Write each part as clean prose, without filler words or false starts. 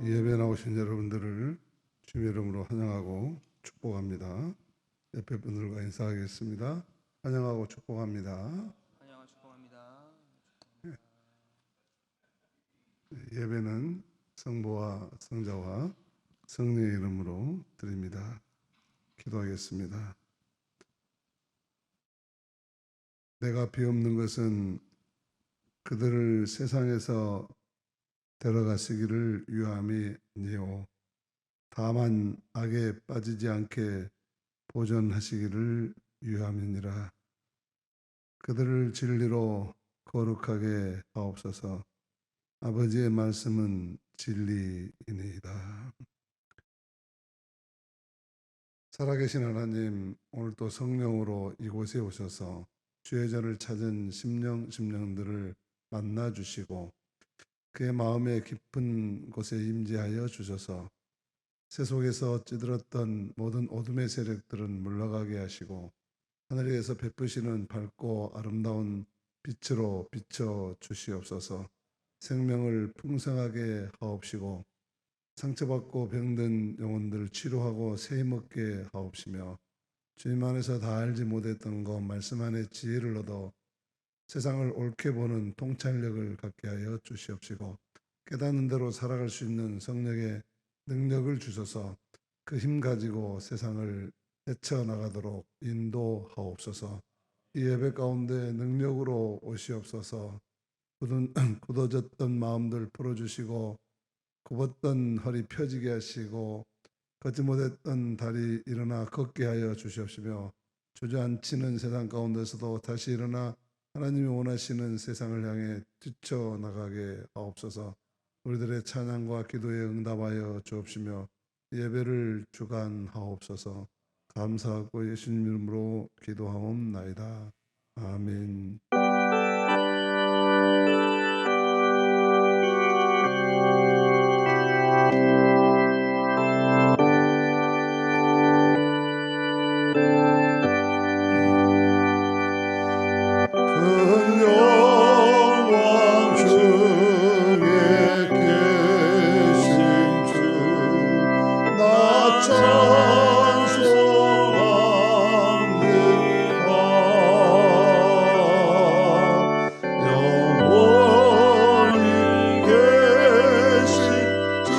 예배 나오신 여러분들을 주의 이름으로 환영하고 축복합니다. 옆에 분들과 인사하겠습니다. 환영하고 축복합니다. 환영하고 축복합니다. 예배는 성부와 성자와 성령의 이름으로 드립니다. 기도하겠습니다. 내가 비옵는 것은 그들을 세상에서 데려가시기를 유함이 아니요 다만 악에 빠지지 않게 보존하시기를 유함이니라. 그들을 진리로 거룩하게 하옵소서. 아버지의 말씀은 진리이니이다. 살아계신 하나님, 오늘도 성령으로 이곳에 오셔서 주의 전을 찾은 심령들을 만나주시고 그의 마음의 깊은 곳에 임재하여 주셔서 세속에서 찌들었던 모든 어둠의 세력들은 물러가게 하시고 하늘에서 베푸시는 밝고 아름다운 빛으로 비춰 주시옵소서. 생명을 풍성하게 하옵시고 상처받고 병든 영혼들을 치료하고 새 힘없게 하옵시며 주님 안에서 다 알지 못했던 것 말씀 안에 지혜를 얻어 세상을 옳게 보는 통찰력을 갖게 하여 주시옵시고 깨닫는 대로 살아갈 수 있는 성령의 능력을 주셔서 그 힘 가지고 세상을 헤쳐나가도록 인도하옵소서. 이 예배 가운데 능력으로 오시옵소서. 굳어졌던 마음들 풀어주시고 굽었던 허리 펴지게 하시고 걷지 못했던 다리 일어나 걷게 하여 주시옵시며 주저앉히는 세상 가운데서도 다시 일어나 하나님이 원하시는 세상을 향해 뛰쳐나가게 하옵소서. 우리들의 찬양과 기도에 응답하여 주옵시며 예배를 주관하옵소서. 감사하고 예수님 이름으로 기도하옵나이다. 아멘. 큰 영광 중에 계신 주 나 찬송합니다. 영원히 계신 주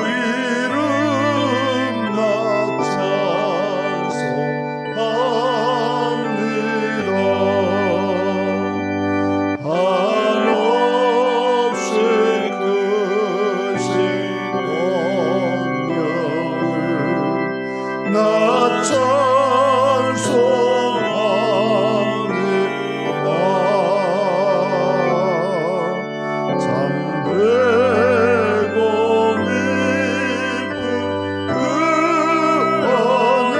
이름 나 찬송합니다. 한없이 크신 공명을 나 찬송합니다. 잠들고 깊은 그 언약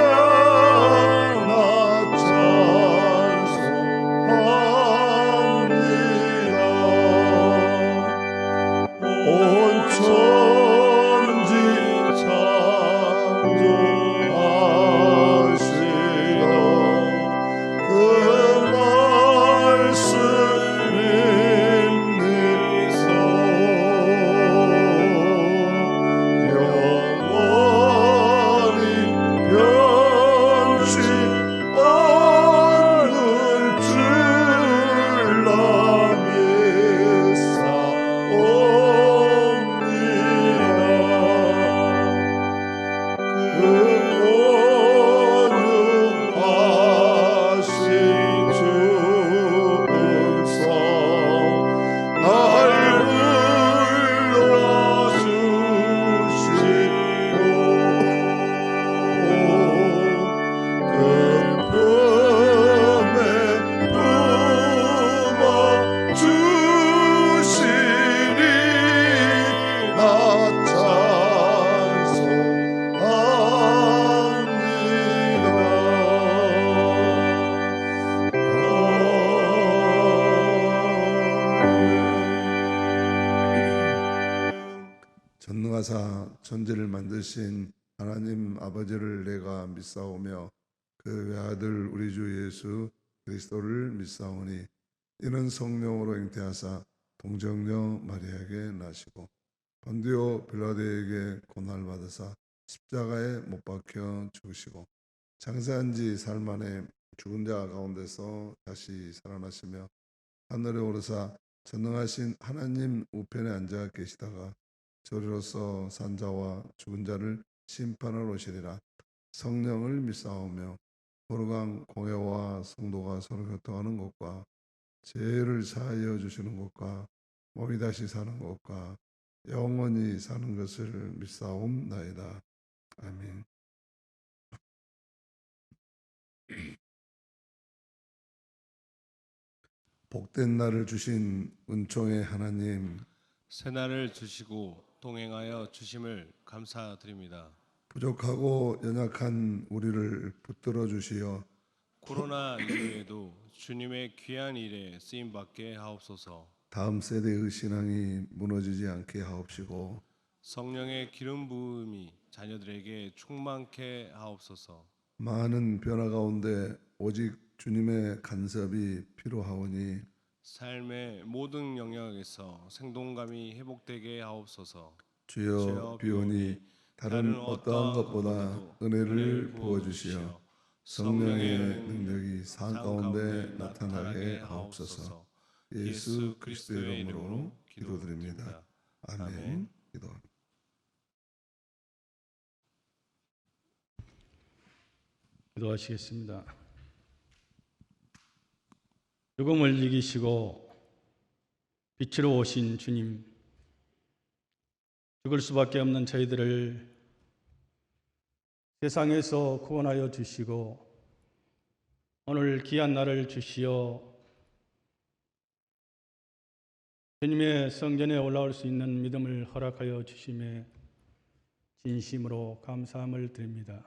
나 찬송합니다. 온 천지 창조하시던 그 말씀 믿으소. 영원히 변치 않는 줄 나 믿사옵니다. 그 온유하신 주 음성 날 불러주시고 금품에 품어주시니 나 전능하사 천지를 만드신 하나님 아버지를 내가 믿사오며 그 외아들 우리 주 예수 그리스도를 믿사오니 이는 성령으로 잉태하사 동정녀 마리아에게 나시고 본디오 빌라도에게 고난을 받으사 십자가에 못 박혀 죽으시고 장사한 지 사흘 만에 죽은 자 가운데서 다시 살아나시며 하늘에 오르사 전능하신 하나님 우편에 앉아 계시다가 저리로서 산자와 죽은 자를 심판하러 오시리라. 성령을 믿사오며 거룩한 공회와 성도가 서로 교통하는 것과 죄를 사하여 주시는 것과 몸이 다시 사는 것과 영원히 사는 것을 믿사옵나이다. 아멘. 복된 날을 주신 은총의 하나님, 새날을 주시고 동행하여 주심을 감사드립니다. 부족하고 연약한 우리를 붙들어 주시어 코로나 이후에도 주님의 귀한 일에 쓰임 받게 하옵소서. 다음 세대의 신앙이 무너지지 않게 하옵시고 성령의 기름 부음이 자녀들에게 충만케 하옵소서. 많은 변화 가운데 오직 주님의 간섭이 필요하오니 삶의 모든 영역에서 생동감이 회복되게 하옵소서. 주여 비오니 다른 어떠한 것보다 은혜를 부어주시어 성령의 능력이 삶 가운데 나타나게 하옵소서. 예수 그리스도의 이름으로 기도드립니다. 아멘. 기도합니다. 기도하시겠습니다. 죽음을 이기시고 빛으로 오신 주님, 죽을 수밖에 없는 저희들을 세상에서 구원하여 주시고 오늘 귀한 날을 주시어 주님의 성전에 올라올 수 있는 믿음을 허락하여 주심에 진심으로 감사함을 드립니다.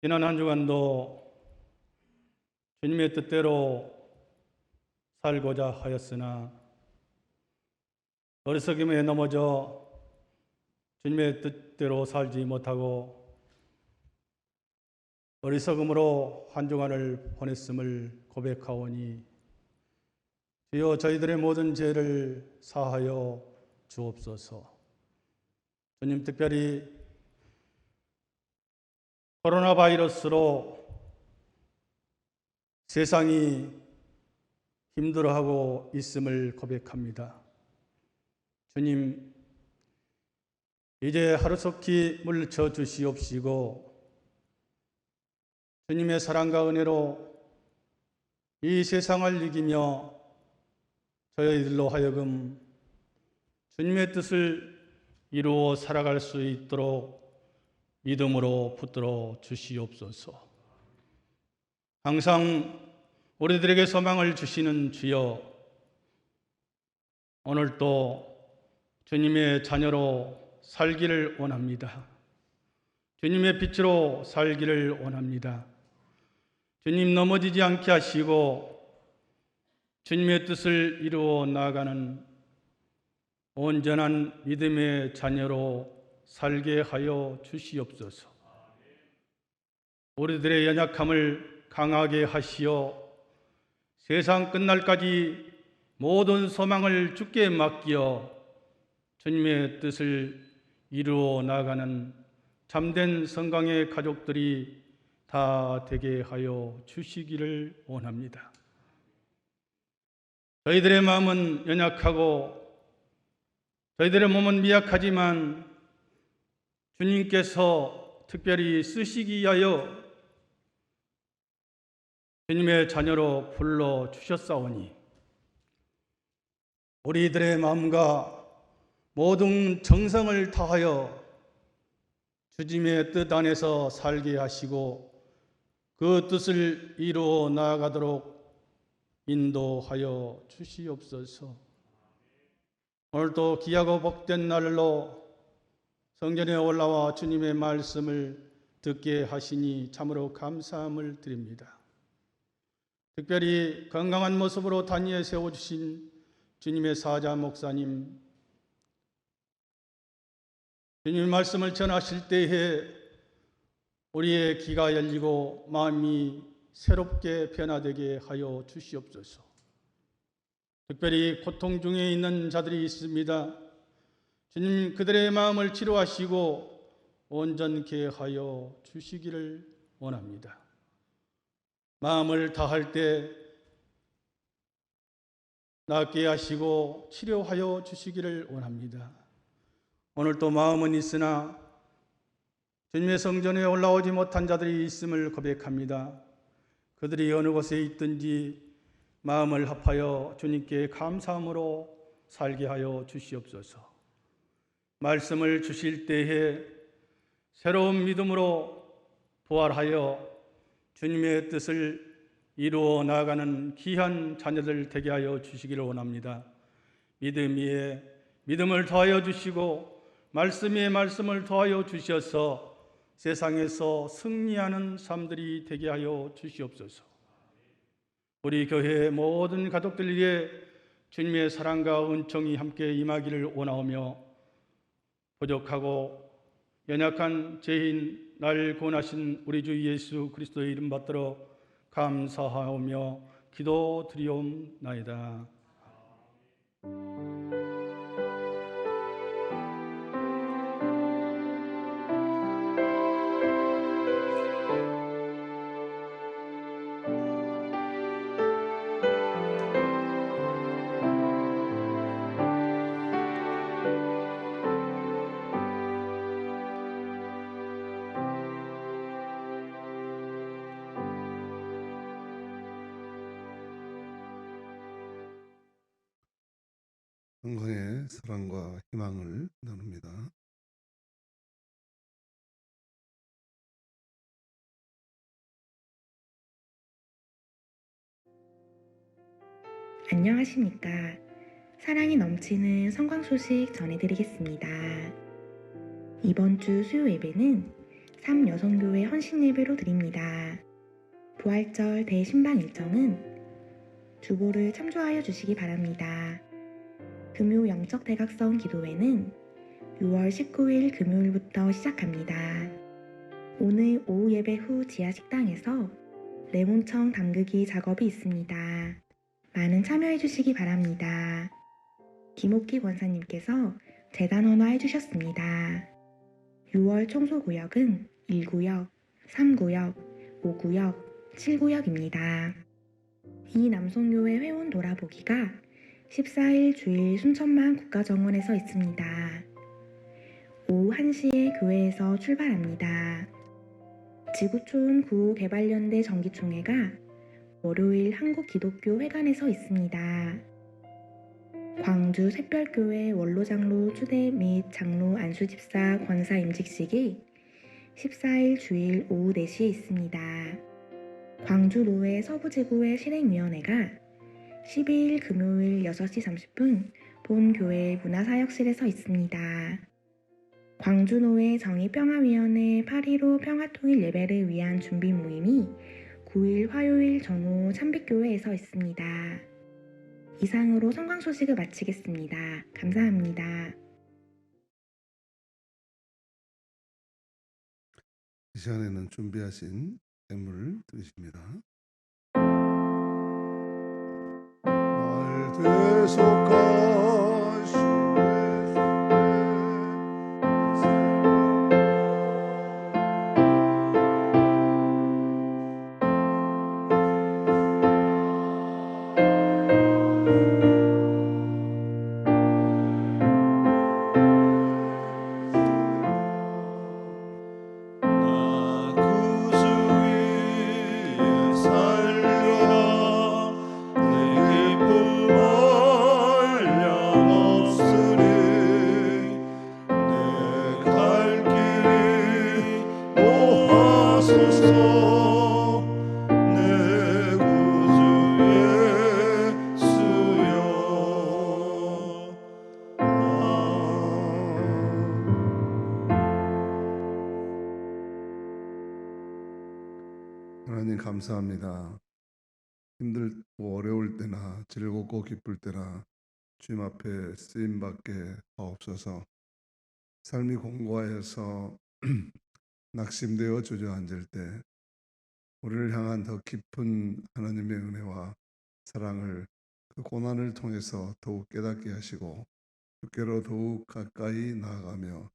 지난 한 주간도 주님의 뜻대로 살고자 하였으나 어리석임에 넘어져 주님의 뜻대로 살지 못하고 어리석음으로 한 주간을 보냈음을 고백하오니 주여 저희들의 모든 죄를 사하여 주옵소서. 주님, 특별히 코로나 바이러스로 세상이 힘들어하고 있음을 고백합니다. 주님, 이제 하루속히 물리쳐 주시옵시고 주님의 사랑과 은혜로 이 세상을 이기며 저희들로 하여금 주님의 뜻을 이루어 살아갈 수 있도록 믿음으로 붙들어 주시옵소서. 항상 우리들에게 소망을 주시는 주여, 오늘도 주님의 자녀로 살기를 원합니다. 주님의 빛으로 살기를 원합니다. 주님, 넘어지지 않게 하시고 주님의 뜻을 이루어 나아가는 온전한 믿음의 자녀로 살게 하여 주시옵소서. 우리들의 연약함을 강하게 하시어 세상 끝날까지 모든 소망을 주께 맡겨 주님의 뜻을 이루어 나가는 참된 성강의 가족들이 다 되게 하여 주시기를 원합니다. 저희들의 마음은 연약하고 저희들의 몸은 미약하지만 주님께서 특별히 쓰시기 위하여 주님의 자녀로 불러 주셨사오니 우리들의 마음과 모든 정성을 다하여 주님의 뜻 안에서 살게 하시고 그 뜻을 이루어 나아가도록 인도하여 주시옵소서. 오늘도 귀하고 복된 날로 성전에 올라와 주님의 말씀을 듣게 하시니 참으로 감사함을 드립니다. 특별히 건강한 모습으로 단위에 세워주신 주님의 사자 목사님, 주님의 말씀을 전하실 때에 우리의 귀가 열리고 마음이 새롭게 변화되게 하여 주시옵소서. 특별히 고통 중에 있는 자들이 있습니다. 주님 그들의 마음을 치료하시고 온전케 하여 주시기를 원합니다. 마음을 다할 때 낫게 하시고 치료하여 주시기를 원합니다. 오늘도 마음은 있으나 주님의 성전에 올라오지 못한 자들이 있음을 고백합니다. 그들이 어느 곳에 있든지 마음을 합하여 주님께 감사함으로 살게 하여 주시옵소서. 말씀을 주실 때에 새로운 믿음으로 부활하여 주님의 뜻을 이루어 나아가는 귀한 자녀들 되게 하여 주시기를 원합니다. 믿음 위에 믿음을 더하여 주시고 말씀 위에 말씀을 더하여 주셔서 세상에서 승리하는 삶들이 되게 하여 주시옵소서. 우리 교회 모든 가족들에게 주님의 사랑과 은총이 함께 임하기를 원하오며 부족하고 연약한 죄인 날 구원하신 우리 주 예수 그리스도의 이름 받들어 감사하오며 기도드리옵나이다. 건강의 사랑과 희망을 나눕니다. 안녕하십니까. 사랑이 넘치는 성광 소식 전해드리겠습니다. 이번 주 수요 예배는 3여성교회 헌신 예배로 드립니다. 부활절 대신방 일정은 주보를 참조하여 주시기 바랍니다. 금요 영적 대각성 기도회는 6월 19일 금요일부터 시작합니다. 오늘 오후 예배 후 지하 식당에서 레몬청 담그기 작업이 있습니다. 많은 참여해 주시기 바랍니다. 김옥기 권사님께서 재단 헌화해 주셨습니다. 6월 청소구역은 1구역, 3구역, 5구역, 7구역입니다. 이 남성교회 회원 돌아보기가 14일 주일 순천만 국가정원에서 있습니다. 오후 1시에 교회에서 출발합니다. 지구촌 구호개발연대 정기총회가 월요일 한국기독교회관에서 있습니다. 광주 샛별교회 원로장로 추대 및 장로 안수집사 권사 임직식이 14일 주일 오후 4시에 있습니다. 광주노회 서부지구회 실행위원회가 12일 금요일 6시 30분 본교회 문화사역실에서 있습니다. 광주노회 정의평화위원회 8.15 평화통일 예배를 위한 준비 모임이 9일 화요일 정오 참빛교회에서 있습니다. 이상으로 성광 소식을 마치겠습니다. 감사합니다. 이 시간에는 준비하신 샘물을 드리십니다. 날 대속하시네 나 구주 위에 살려라 내 기쁨 한량없으니 내 갈 길이 모아소서 내 구주 예수여. 하나님 감사합니다. 힘들고 어려울 때나 즐겁고 기쁠 때나 주님 앞에 쓰임받게 하옵소서. 삶이 공고하여서 낙심되어 주저앉을 때 우리를 향한 더 깊은 하나님의 은혜와 사랑을 그 고난을 통해서 더욱 깨닫게 하시고 주께로 더욱 가까이 나아가며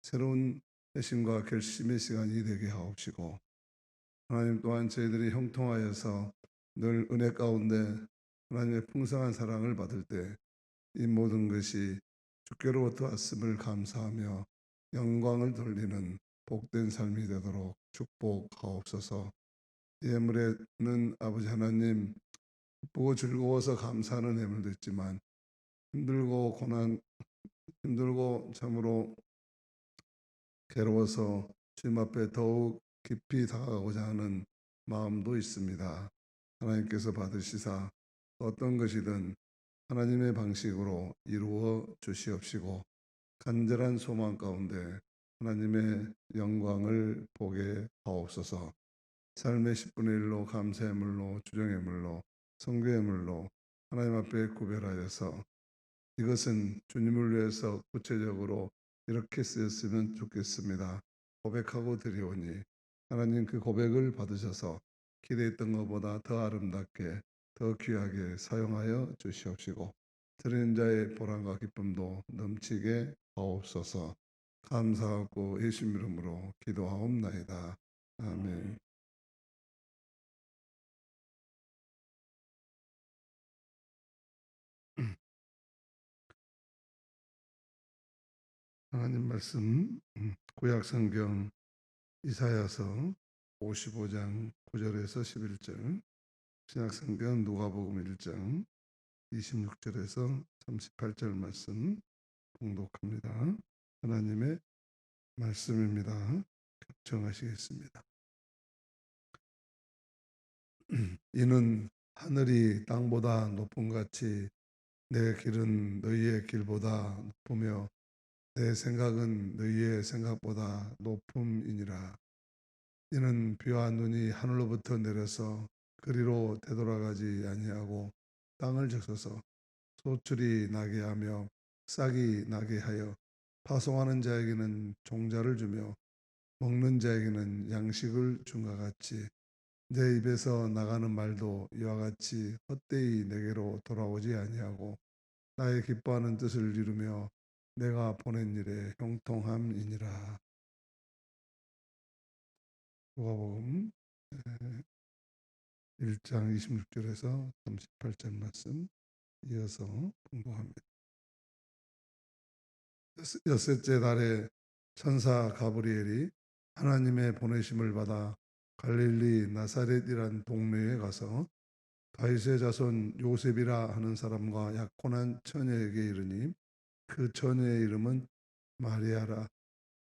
새로운 회심과 결심의 시간이 되게 하옵시고, 하나님 또한 저희들이 형통하여서 늘 은혜 가운데 하나님의 풍성한 사랑을 받을 때 이 모든 것이 주께로부터 왔음을 감사하며 영광을 돌리는 복된 삶이 되도록 축복하옵소서. 예물에는 아버지 하나님 기쁘고 즐거워서 감사하는 예물도 있지만 힘들고 참으로 괴로워서 주님 앞에 더욱 깊이 다가가고자 하는 마음도 있습니다. 하나님께서 받으시사 어떤 것이든 하나님의 방식으로 이루어 주시옵시고, 간절한 소망 가운데 하나님의 영광을 보게 하옵소서. 삶의 10분의 1로 감사의 물로, 주정의 물로, 성교의 물로 하나님 앞에 구별하여서 이것은 주님을 위해서 구체적으로 이렇게 쓰였으면 좋겠습니다 고백하고 드리오니 하나님 그 고백을 받으셔서 기대했던 것보다 더 아름답게 더 귀하게 사용하여 주시옵시고, 드리는 자의 보람과 기쁨도 넘치게 하옵소서. 감사하고 예수님 이름으로 기도하옵나이다. 아멘. 하나님 말씀 구약 성경 이사야서 55장 9절에서 11절, 신약 성경 누가복음 1장 26절에서 38절 말씀 봉독합니다. 하나님의 말씀입니다. 경청하시겠습니다. 이는 하늘이 땅보다 높음 같이 내 길은 너희의 길보다 높으며 내 생각은 너희의 생각보다 높음이니라. 이는 비와 눈이 하늘로부터 내려서 그리로 되돌아가지 아니하고 땅을 적셔서 소출이 나게 하며 싹이 나게 하여 파송하는 자에게는 종자를 주며 먹는 자에게는 양식을 준과 같이 내 입에서 나가는 말도 이와 같이 헛되이 내게로 돌아오지 아니하고 나의 기뻐하는 뜻을 이루며 내가 보낸 일에 형통함이니라. 누가복음 1장 26절에서 38절 말씀 이어서 공부합니다. 엿새째 달에 천사 가브리엘이 하나님의 보내심을 받아 갈릴리 나사렛이란 동네에 가서 다윗의 자손 요셉이라 하는 사람과 약혼한 처녀에게 이르니 그 처녀의 이름은 마리아라.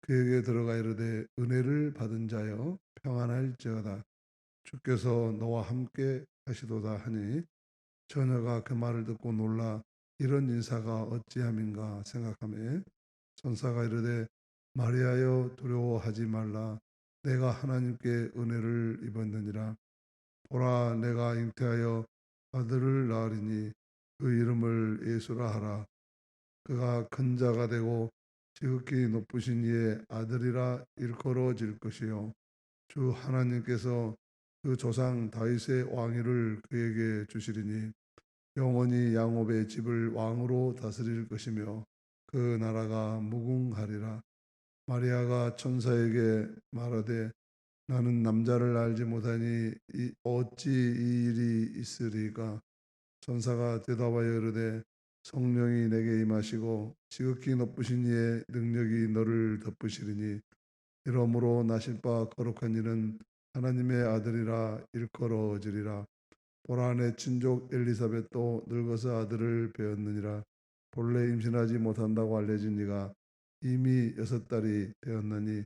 그에게 들어가 이르되 은혜를 받은 자여 평안할지어다. 주께서 너와 함께 하시도다 하니 처녀가 그 말을 듣고 놀라 이런 인사가 어찌함인가 생각하며 천사가 이르되 마리아여 두려워하지 말라. 내가 하나님께 은혜를 입었느니라. 보라 내가 잉태하여 아들을 낳으리니 그 이름을 예수라 하라. 그가 큰 자가 되고 지극히 높으신 이의 아들이라 일컬어질 것이요 주 하나님께서 그 조상 다윗의 왕위를 그에게 주시리니 영원히 야곱의 집을 왕으로 다스릴 것이며 그 나라가 무궁하리라. 마리아가 천사에게 말하되 나는 남자를 알지 못하니 어찌 이 일이 있으리까? 천사가 대답하여 이르되 성령이 내게 임하시고 지극히 높으신 이의 능력이 너를 덮으시리니 이러므로 나실 바 거룩한 이는 하나님의 아들이라 일컬어지리라. 보라 내 친족 엘리사벳도 늙어서 아들을 배었느니라. 본래 임신하지 못한다고 알려진 이가 이미 6달이 되었나니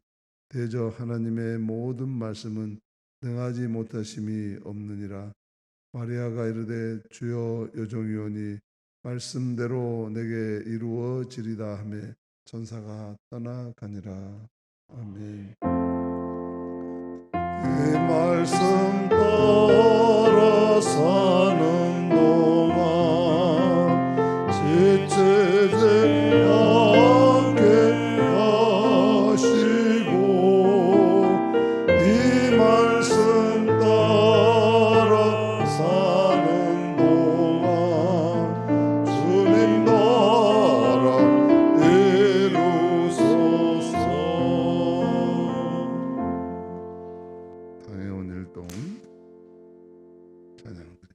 대저 하나님의 모든 말씀은 능하지 못하심이 없느니라. 마리아가 이르되 주여 여종이오니 말씀대로 내게 이루어지리다 하며 천사가 떠나가니라. 아멘. 이 말씀 따라 사는 동안 지체지 않게 하시고 이 말씀 따라 사는 동안 일동 찬양드립니다.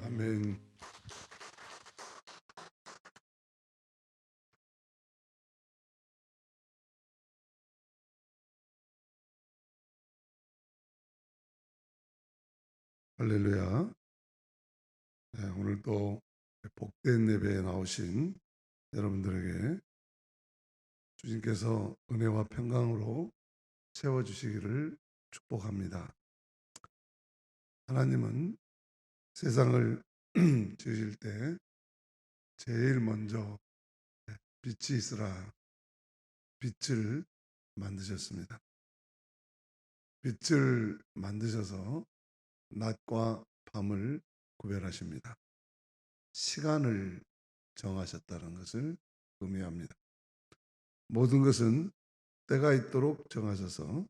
아멘. 할렐루야. 네, 오늘 또 복된 예배에 나오신 여러분들에게 주님께서 은혜와 평강으로 채워주시기를 축복합니다. 하나님은 세상을 지으실 때 제일 먼저 빛이 있으라 빛을 만드셨습니다. 빛을 만드셔서 낮과 밤을 구별하십니다. 시간을 정하셨다는 것을 의미합니다. 모든 것은 때가 있도록 정하셔서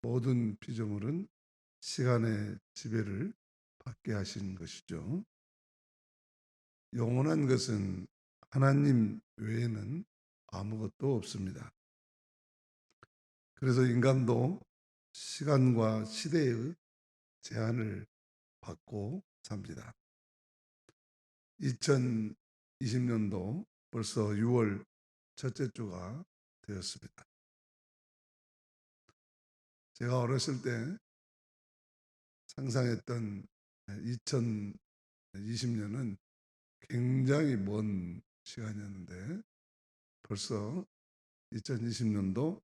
모든 피조물은 시간의 지배를 받게 하신 것이죠. 영원한 것은 하나님 외에는 아무것도 없습니다. 그래서 인간도 시간과 시대의 제한을 받고 삽니다. 2020년도 벌써 6월 첫째 주가 되었습니다. 제가 어렸을 때 상상했던 2020년은 굉장히 먼 시간이었는데 벌써 2020년도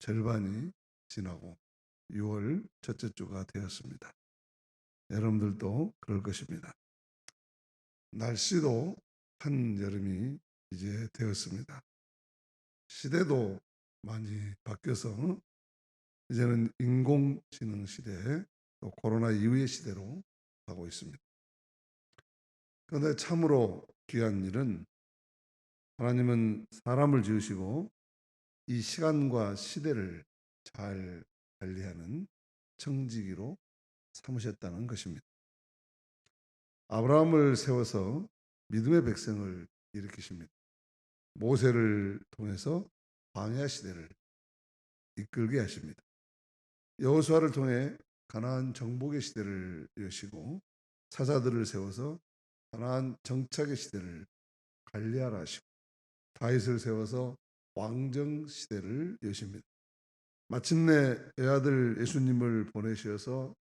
절반이 지나고 6월 첫째 주가 되었습니다. 여러분들도 그럴 것입니다. 날씨도 한여름이 이제 되었습니다. 시대도 많이 바뀌어서 이제는 인공지능 시대, 또 코로나 이후의 시대로 가고 있습니다. 그런데 참으로 귀한 일은 하나님은 사람을 지으시고 이 시간과 시대를 잘 관리하는 청지기로 삼으셨다는 것입니다. 아브라함을 세워서 믿음의 백성을 일으키십니다. 모세를 통해서 광야 시대를 이끌게 하십니다. 여호수아를 통해 가나안 정복의 시대를 여시고 사자들을 세워서 가나안 정착의 시대를 관리하라 하시고 다윗을 세워서 왕정 시대를 여십니다. 마침내 외아들 예수님을 보내셔서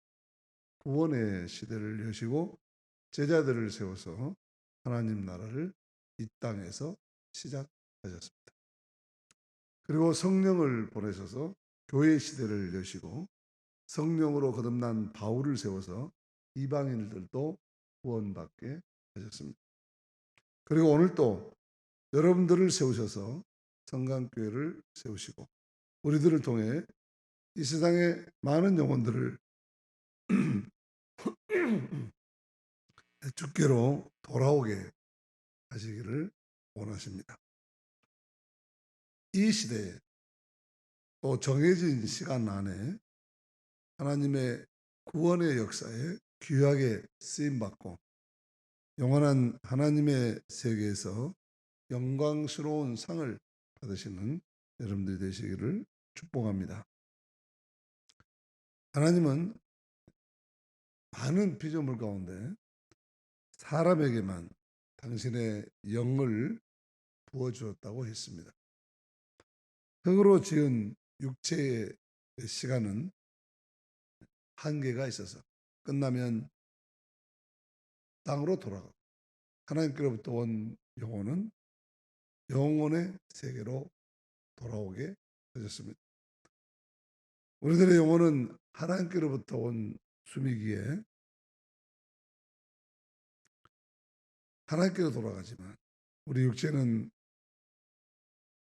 구원의 시대를 여시고 제자들을 세워서 하나님 나라를 이 땅에서 시작하셨습니다. 그리고 성령을 보내셔서 교회 시대를 여시고 성령으로 거듭난 바울을 세워서 이방인들도 구원받게 하셨습니다. 그리고 오늘 또 여러분들을 세우셔서 성강교회를 세우시고 우리들을 통해 이 세상의 많은 영혼들을 주께로 돌아오게 하시기를 원하십니다. 이 시대에 또 정해진 시간 안에 하나님의 구원의 역사에 귀하게 쓰임받고 영원한 하나님의 세계에서 영광스러운 상을 받으시는 여러분들이 되시기를 축복합니다. 하나님은 많은 피조물 가운데 사람에게만 당신의 영을 부어주었다고 했습니다. 흙으로 지은 육체의 시간은 한계가 있어서 끝나면 땅으로 돌아가고 하나님께로부터 온 영혼은 영혼의 세계로 돌아오게 되었습니다. 우리들의 영혼은 하나님께로부터 온 숨이기에 하나님께로 돌아가지만 우리 육체는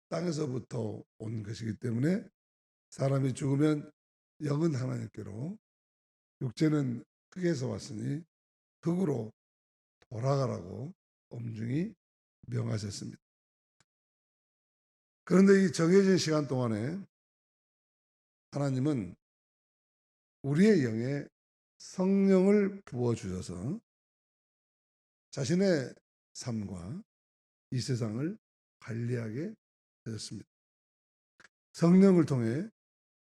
땅에서부터 온 것이기 때문에 사람이 죽으면 영은 하나님께로 육체는 흙에서 왔으니 흙으로 돌아가라고 엄중히 명하셨습니다. 그런데 이 정해진 시간 동안에 하나님은 우리의 영에 성령을 부어주셔서 자신의 삶과 이 세상을 관리하게 하셨습니다. 성령을 통해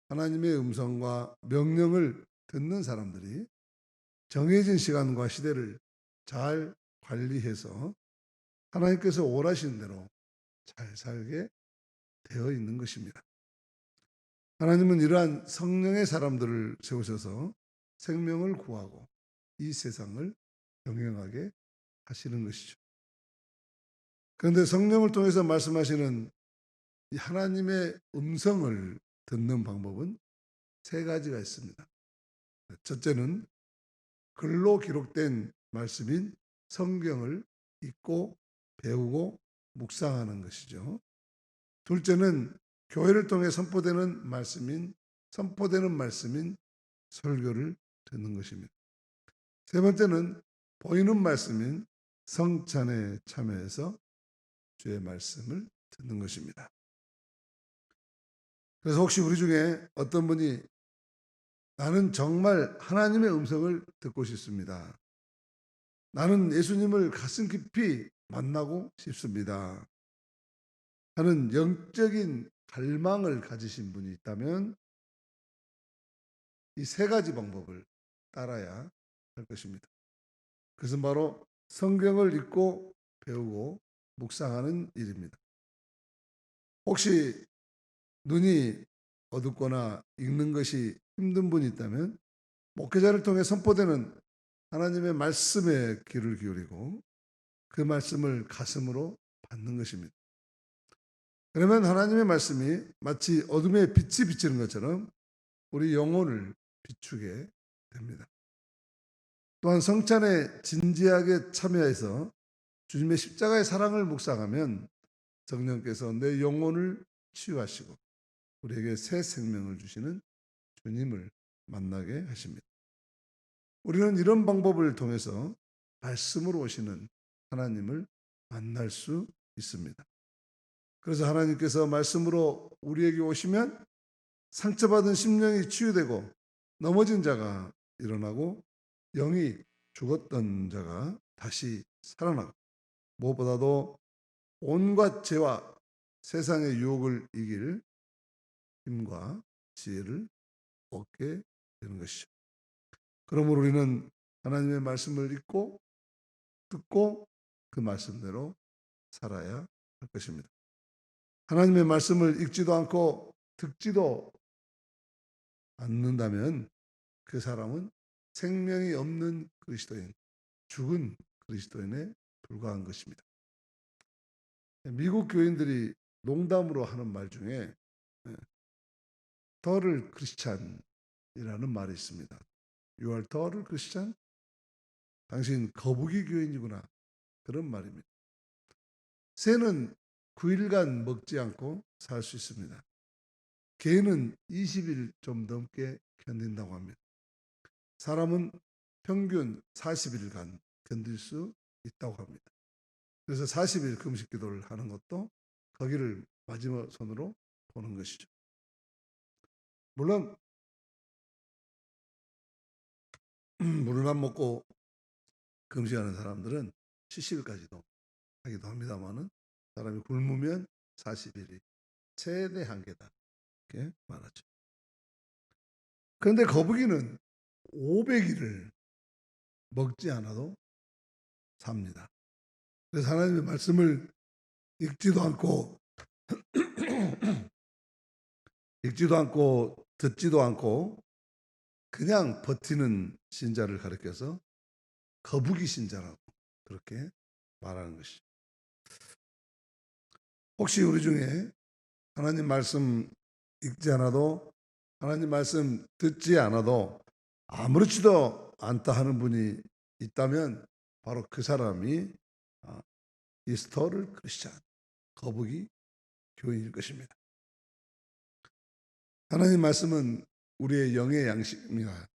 하나님의 음성과 명령을 듣는 사람들이 정해진 시간과 시대를 잘 관리해서 하나님께서 원하시는 대로 잘 살게 되어 있는 것입니다. 하나님은 이러한 성령의 사람들을 세우셔서 생명을 구하고 이 세상을 경영하게 하시는 것이죠. 그런데 성령을 통해서 말씀하시는 이 하나님의 음성을 듣는 방법은 세 가지가 있습니다. 첫째는 글로 기록된 말씀인 성경을 읽고 배우고 묵상하는 것이죠. 둘째는 교회를 통해 선포되는 말씀인 설교를 듣는 것입니다. 세 번째는 보이는 말씀인 성찬에 참여해서 주의 말씀을 듣는 것입니다. 그래서 혹시 우리 중에 어떤 분이 나는 정말 하나님의 음성을 듣고 싶습니다. 나는 예수님을 가슴 깊이 만나고 싶습니다. 하는 영적인 갈망을 가지신 분이 있다면 이 세 가지 방법을 따라야 할 것입니다. 그것은 바로 성경을 읽고 배우고 묵상하는 일입니다. 혹시 눈이 어둡거나 읽는 것이 힘든 분이 있다면 목회자를 통해 선포되는 하나님의 말씀에 귀를 기울이고 그 말씀을 가슴으로 받는 것입니다. 그러면 하나님의 말씀이 마치 어둠에 빛이 비치는 것처럼 우리 영혼을 비추게 됩니다. 또한 성찬에 진지하게 참여해서 주님의 십자가의 사랑을 묵상하면 성령께서 내 영혼을 치유하시고 우리에게 새 생명을 주시는 주님을 만나게 하십니다. 우리는 이런 방법을 통해서 말씀으로 오시는 하나님을 만날 수 있습니다. 그래서 하나님께서 말씀으로 우리에게 오시면 상처받은 심령이 치유되고 넘어진 자가 일어나고 영이 죽었던 자가 다시 살아나고 무엇보다도 온갖 죄와 세상의 유혹을 이길 힘과 지혜를 얻게 되는 것이죠. 그러므로 우리는 하나님의 말씀을 읽고 듣고 그 말씀대로 살아야 할 것입니다. 하나님의 말씀을 읽지도 않고 듣지도 않는다면 그 사람은 생명이 없는 그리스도인, 죽은 그리스도인에 불과한 것입니다. 미국 교인들이 농담으로 하는 말 중에 더를 크리스찬이라는 말이 있습니다. You are 더를 크리스찬? 당신 거북이 교인이구나. 그런 말입니다. 새는 9일간 먹지 않고 살 수 있습니다. 개는 20일 좀 넘게 견딘다고 합니다. 사람은 평균 40일간 견딜 수 있다고 합니다. 그래서 40일 금식 기도를 하는 것도 거기를 마지막선으로 보는 것이죠. 물론 물만 먹고 금식하는 사람들은 70일까지도 하기도 합니다만은 사람이 굶으면 40일이 최대 한계다 이렇게 말하죠. 그런데 거북이는 500일을 먹지 않아도 삽니다. 그래서 하나님의 말씀을 읽지도 않고 듣지도 않고 그냥 버티는 신자를 가리켜서 거북이 신자라고 그렇게 말하는 것이죠. 혹시 우리 중에 하나님 말씀 읽지 않아도 하나님 말씀 듣지 않아도 아무렇지도 않다 하는 분이 있다면 바로 그 사람이 이스터를 크리스찬, 거북이 교인일 것입니다. 하나님 말씀은 우리의 영의 양식입니다.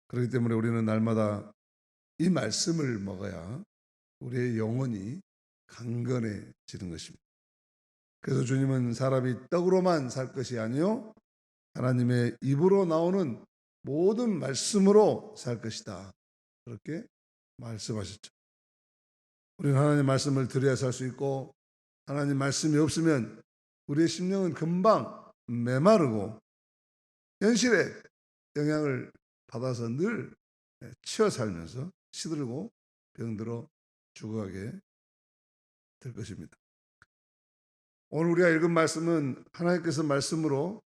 그렇기 때문에 우리는 날마다 이 말씀을 먹어야 우리의 영혼이 강건해지는 것입니다. 그래서 주님은 사람이 떡으로만 살 것이 아니요 하나님의 입으로 나오는 모든 말씀으로 살 것이다. 그렇게 말씀하셨죠. 우리는 하나님 말씀을 들어야 살 수 있고 하나님 말씀이 없으면 우리의 심령은 금방 메마르고 현실에 영향을 받아서 늘 치여 살면서 시들고 병들어 죽어가게 될 것입니다. 오늘 우리가 읽은 말씀은 하나님께서 말씀으로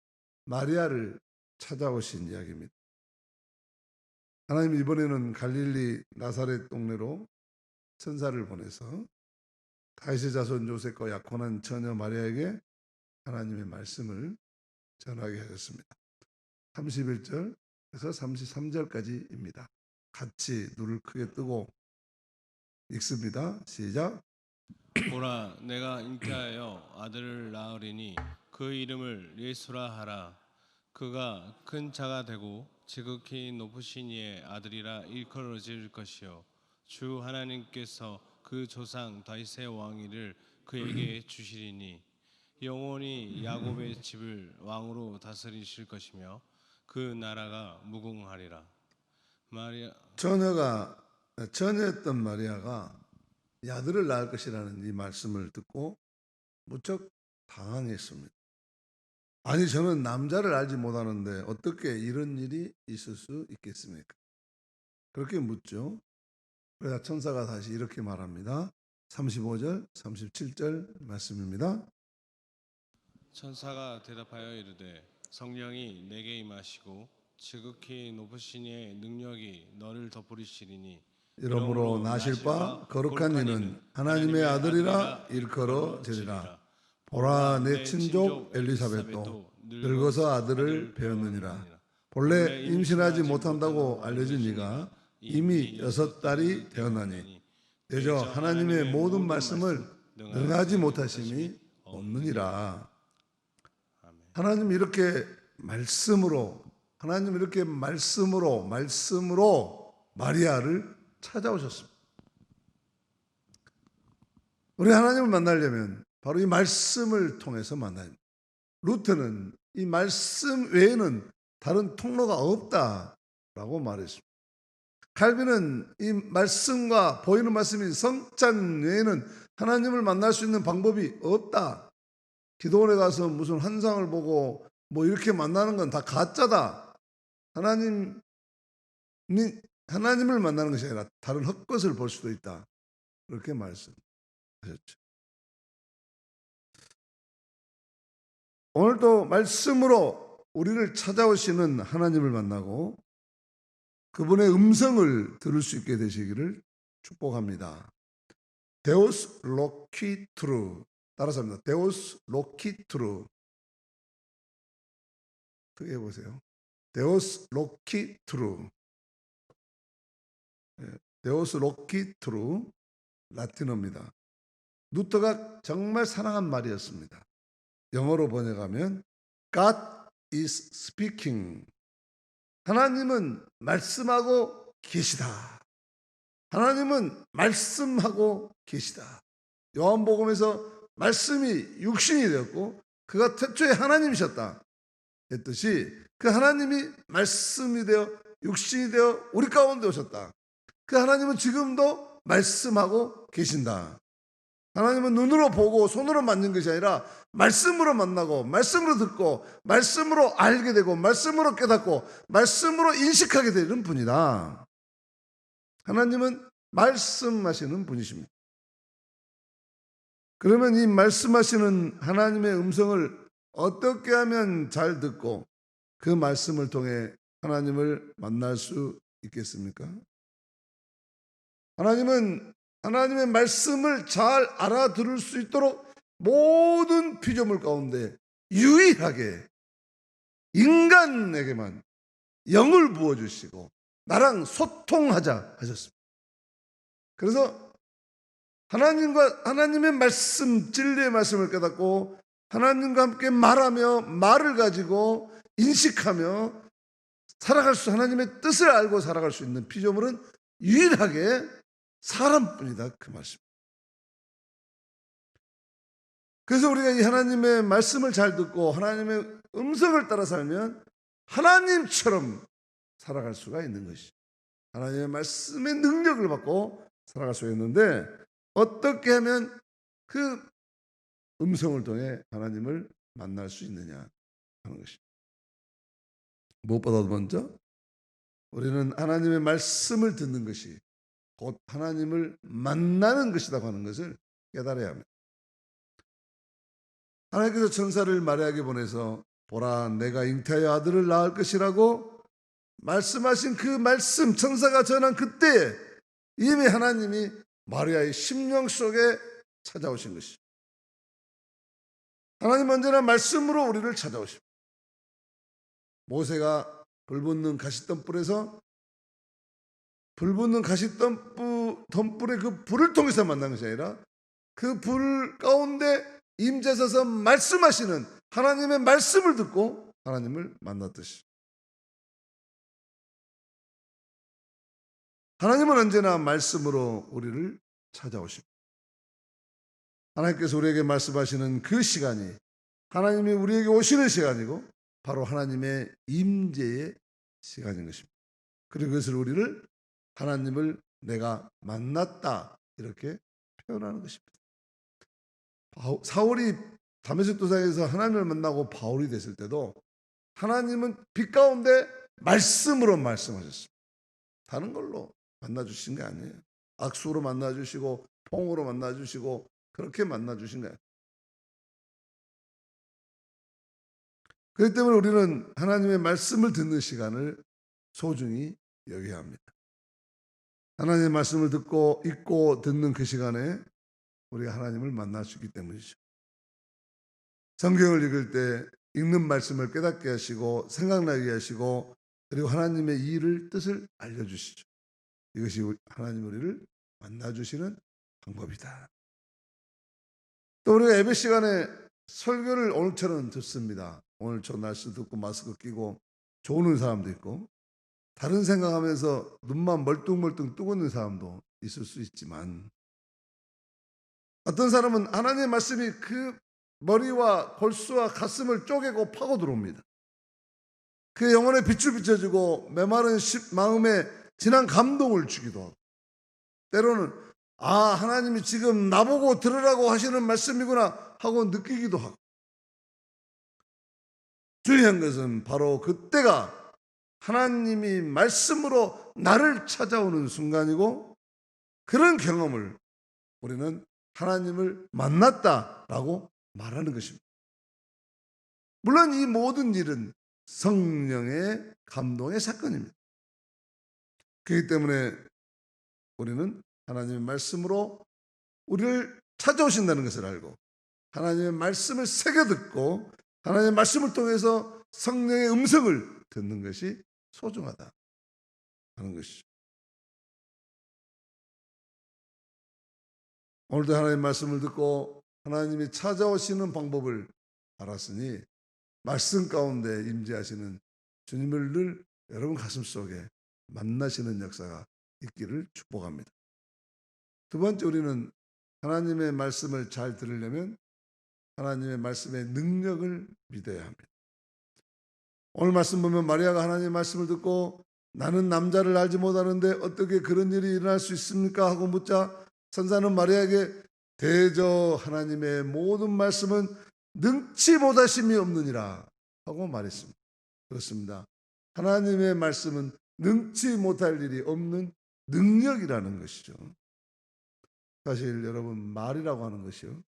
마리아를 찾아오신 이야기입니다. 하나님 이번에는 갈릴리 나사렛 동네로 천사를 보내서 다윗의 자손 요셉과 약혼한 처녀 마리아에게 하나님의 말씀을 전하게 하셨습니다. 31절에서 33절까지입니다. 같이 눈을 크게 뜨고 읽습니다. 시작. 보라, 내가 잉태하여 아들을 낳으리니 그 이름을 예수라 하라. 그가 큰 자가 되고 지극히 높으신 이의 아들이라 일컬어질 것이요 주 하나님께서 그 조상 다윗의 왕위를 그에게 주시리니 영원히 야곱의 집을 왕으로 다스리실 것이며 그 나라가 무궁하리라. 처녀였던 마리아가 아들을 낳을 것이라는 이 말씀을 듣고 무척 당황했습니다. 아니 저는 남자를 알지 못하는데 어떻게 이런 일이 있을 수 있겠습니까? 그렇게 묻죠. 그래서 천사가 다시 이렇게 말합니다. 35절, 37절 말씀입니다. 천사가 대답하여 이르되 성령이 내게 임하시고 지극히 높으신 이의 능력이 너를 덮으시리니 이러므로 나실 바 거룩한 이는 하나님의 아들이라 일컬어지리라. 보라 내 친족 엘리사벳도 늙어서 아들을 배었느니라. 본래 임신하지 못한다고 알려진 이가 이미 6달이 되었나니 대저 하나님의 모든 말씀을 능하지 못하심이 없느니라. 하나님 이렇게 말씀으로 마리아를 찾아오셨습니다. 우리 하나님을 만나려면 바로 이 말씀을 통해서 만나야 합니다. 루터는 이 말씀 외에는 다른 통로가 없다라고 말했습니다. 칼빈은 이 말씀과 보이는 말씀인 성찬 외에는 하나님을 만날 수 있는 방법이 없다. 기도원에 가서 무슨 환상을 보고 뭐 이렇게 만나는 건 다 가짜다. 하나님을 만나는 것이 아니라 다른 헛것을 볼 수도 있다. 그렇게 말씀하셨죠. 오늘도 말씀으로 우리를 찾아오시는 하나님을 만나고 그분의 음성을 들을 수 있게 되시기를 축복합니다. 데우스 로키트루, 따라서 합니다. 데우스 로키트루. 크게 해보세요. 데우스 로키트루. 데우스 로키트루, 라틴어입니다. 루터가 정말 사랑한 말이었습니다. 영어로 번역하면 God is speaking. 하나님은 말씀하고 계시다. 하나님은 말씀하고 계시다. 요한복음에서 말씀이 육신이 되었고 그가 태초에 하나님이셨다 했듯이 그 하나님이 말씀이 되어 육신이 되어 우리 가운데 오셨다. 그 하나님은 지금도 말씀하고 계신다. 하나님은 눈으로 보고 손으로 만진 것이 아니라 말씀으로 만나고 말씀으로 듣고 말씀으로 알게 되고 말씀으로 깨닫고 말씀으로 인식하게 되는 분이다. 하나님은 말씀하시는 분이십니다. 그러면 이 말씀하시는 하나님의 음성을 어떻게 하면 잘 듣고 그 말씀을 통해 하나님을 만날 수 있겠습니까? 하나님은 하나님의 말씀을 잘 알아들을 수 있도록 모든 피조물 가운데 유일하게 인간에게만 영을 부어주시고 나랑 소통하자 하셨습니다. 그래서 하나님의 말씀, 진리의 말씀을 깨닫고 하나님과 함께 말하며 말을 가지고 인식하며 하나님의 뜻을 알고 살아갈 수 있는 피조물은 유일하게 사람뿐이다, 그 말씀. 그래서 우리가 이 하나님의 말씀을 잘 듣고 하나님의 음성을 따라 살면 하나님처럼 살아갈 수가 있는 것이죠. 하나님의 말씀의 능력을 받고 살아갈 수가 있는데 어떻게 하면 그 음성을 통해 하나님을 만날 수 있느냐 하는 것입니다. 무엇보다도 먼저 우리는 하나님의 말씀을 듣는 것이 곧 하나님을 만나는 것이라고 하는 것을 깨달아야 합니다. 하나님께서 천사를 마리아에게 보내서 보라 내가 잉태하여 아들을 낳을 것이라고 말씀하신 그 말씀, 천사가 전한 그때에 이미 하나님이 마리아의 심령 속에 찾아오신 것이죠. 하나님 언제나 말씀으로 우리를 찾아오십니다. 모세가 불붙는 가시덤불에서 불붙는 가시덤불의 그 불을 통해서 만난 것이 아니라 그 불 가운데 임재서서 말씀하시는 하나님의 말씀을 듣고 하나님을 만났듯이 하나님은 언제나 말씀으로 우리를 찾아오십니다. 하나님께서 우리에게 말씀하시는 그 시간이 하나님이 우리에게 오시는 시간이고 바로 하나님의 임재의 시간인 것입니다. 그리고 그것을 우리를 하나님을 내가 만났다 이렇게 표현하는 것입니다. 사울이 다메섹 도상에서 하나님을 만나고 바울이 됐을 때도 하나님은 빛 가운데 말씀으로 말씀하셨습니다. 다른 걸로 만나주신 게 아니에요. 악수로 만나주시고 통으로 만나주시고 그렇게 만나주신 거예요. 그렇기 때문에 우리는 하나님의 말씀을 듣는 시간을 소중히 여겨야 합니다. 하나님의 말씀을 듣고 읽고 듣는 그 시간에 우리가 하나님을 만날 수 있기 때문이죠. 성경을 읽을 때 읽는 말씀을 깨닫게 하시고 생각나게 하시고 그리고 하나님의 일을 뜻을 알려주시죠. 이것이 하나님 우리를 만나주시는 방법이다. 또 우리가 예배 시간에 설교를 오늘처럼 듣습니다. 오늘 저 날씨 듣고 마스크 끼고 좋은 사람도 있고 다른 생각하면서 눈만 멀뚱멀뚱 뜨고 있는 사람도 있을 수 있지만 어떤 사람은 하나님의 말씀이 그 머리와 골수와 가슴을 쪼개고 파고 들어옵니다. 그 영혼에 빛을 비춰주고 메마른 마음에 진한 감동을 주기도 하고, 때로는 하나님이 지금 나보고 들으라고 하시는 말씀이구나 하고 느끼기도 하고, 중요한 것은 바로 그때가 하나님이 말씀으로 나를 찾아오는 순간이고, 그런 경험을 우리는 하나님을 만났다라고 말하는 것입니다. 물론 이 모든 일은 성령의 감동의 사건입니다. 그렇기 때문에 우리는 하나님의 말씀으로 우리를 찾아오신다는 것을 알고, 하나님의 말씀을 새겨 듣고 하나님의 말씀을 통해서 성령의 음성을 듣는 것이 소중하다 하는 것이죠. 오늘도 하나님의 말씀을 듣고 하나님이 찾아오시는 방법을 알았으니 말씀 가운데 임재하시는 주님을 늘 여러분 가슴속에 만나시는 역사가 있기를 축복합니다. 두 번째, 우리는 하나님의 말씀을 잘 들으려면 하나님의 말씀의 능력을 믿어야 합니다. 오늘 말씀 보면 마리아가 하나님의 말씀을 듣고 나는 남자를 알지 못하는데 어떻게 그런 일이 일어날 수 있습니까? 하고 묻자 선사는 마리아에게 대저 하나님의 모든 말씀은 능치 못하심이 없느니라 하고 말했습니다. 그렇습니다. 하나님의 말씀은 능치 못할 일이 없는 능력이라는 것이죠. 사실 여러분, 말이라고 하는 것이요,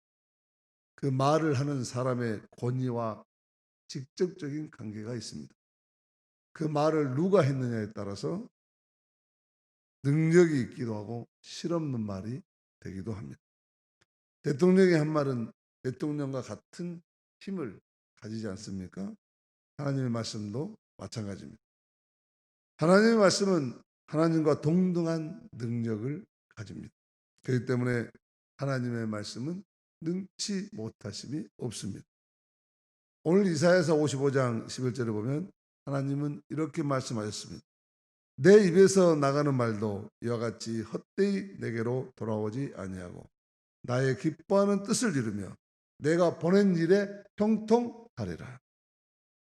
그 말을 하는 사람의 권위와 직접적인 관계가 있습니다. 그 말을 누가 했느냐에 따라서 능력이 있기도 하고 실없는 말이 되기도 합니다. 대통령의 한 말은 대통령과 같은 힘을 가지지 않습니까? 하나님의 말씀도 마찬가지입니다. 하나님의 말씀은 하나님과 동등한 능력을 가집니다. 그렇기 때문에 하나님의 말씀은 능치 못하심이 없습니다. 오늘 이사야서 55장 11절에 보면 하나님은 이렇게 말씀하셨습니다. 내 입에서 나가는 말도 이와 같이 헛되이 내게로 돌아오지 아니하고 나의 기뻐하는 뜻을 이루며 내가 보낸 일에 형통하리라.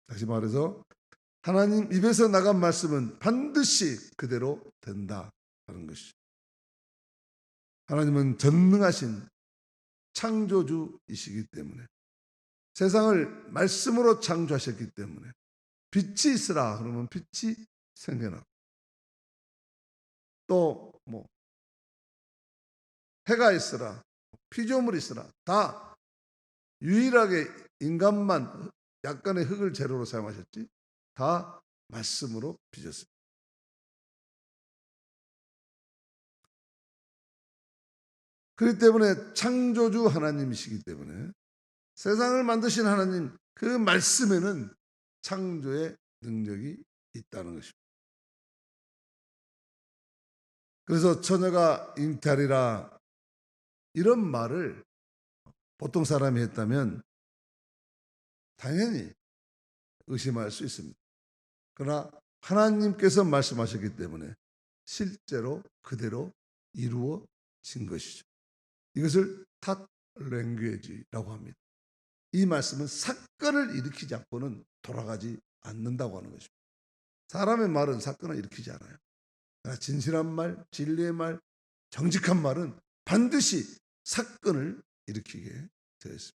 다시 말해서 하나님 입에서 나간 말씀은 반드시 그대로 된다 하는 것이죠. 하나님은 전능하신 창조주이시기 때문에, 세상을 말씀으로 창조하셨기 때문에 빛이 있으라 그러면 빛이 생겨나고, 또 해가 있으라, 피조물이 있으라, 다 유일하게 인간만 약간의 흙을 재료로 사용하셨지 다 말씀으로 빚었습니다. 그렇기 때문에 창조주 하나님이시기 때문에 세상을 만드신 하나님, 그 말씀에는 창조의 능력이 있다는 것입니다. 그래서 처녀가 잉태하리라 이런 말을 보통 사람이 했다면 당연히 의심할 수 있습니다. 그러나 하나님께서 말씀하셨기 때문에 실제로 그대로 이루어진 것이죠. 이것을 탓 랭귀지라고 합니다. 이 말씀은 사건을 일으키지 않고는 돌아가지 않는다고 하는 것입니다. 사람의 말은 사건을 일으키지 않아요. 그러나 진실한 말, 진리의 말, 정직한 말은 반드시 사건을 일으키게 되어 있습니다.